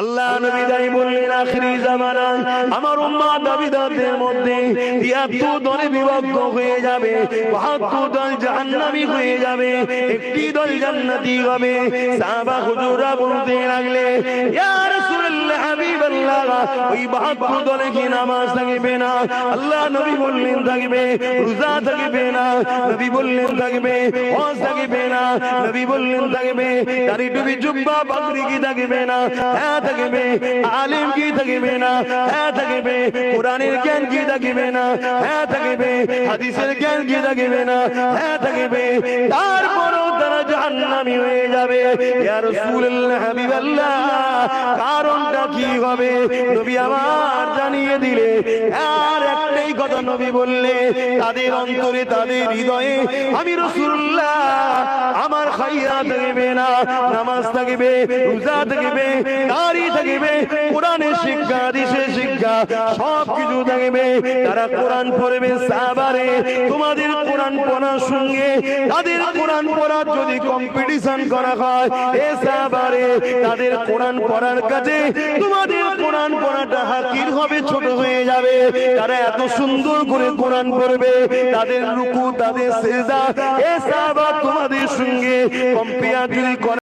আল্লাহ নবী তাই বললেন আখিরি জামানা আমার উম্মত দাবিদারদের মধ্যে ৭৩ দলে বিভক্ত হয়ে যাবে, ৭২ দল জাহান্নামী হয়ে যাবে, একটি দল জান্নাতি হবে। সাহাবা হুজুররা বলতে লাগলে ইয়া রাসূলুল্লাহ হাবিবাল্লাহ ওই ৭২ দলে কি নামাজ থাকবে না? আল্লাহ নবী বললেন থাকবে। রোজা থাকবে না? নবী বললেন থাকবে। হজ থাকবে না? নবী বললেন থাকবে। দাড়ি টুপি জুব্বা পাগড়ি কি থাকবে না? হ্যাঁ থাকবে। আলিম কি থাকবে না? হ্যাঁ থাকবে। কোরআনের জ্ঞান কি থাকবে না? হ্যাঁ থাকবে। হাদিসের জ্ঞান কি থাকবে না? হ্যাঁ থাকবে। তারপরও তারা জাহান্নামী হয়ে যাবে। ইয়া রাসূলুল্লাহ হাবিবাল্লাহ কারণটা কি হবে? নবী আমার জানিয়ে দিলে। আর একটাই কথা নবী বললে তাদের অন্তরে তাদের হৃদয়ে আমি রাসূলুল্লাহ আমার খায়রাত থাকবে না, নামাজ থাকবে, রোজা থাকবে, দাড়ি থাকবে, কোরআনের শিক্ষা হাদিসের শিক্ষা সব কিছু থাকবে। তারা কোরআন পড়বে। সাহাবারে তোমাদের কোরআন পড়ার সঙ্গে তাদের কোরআন পড়ার যদি কম্পিটিশন করা হয় এ সাহাবারে তাদের কোরআন পড়ার কাছে তোমাদের কোরআন পড়াটা হাকির হবে, ছোট হয়ে যাবে। তারা এত সুন্দর করে কোরআন পড়বে, তাদের রুকু তাদের সিজদা এ সাহাবা তোমাদের সঙ্গে কম্পেয়ার যদি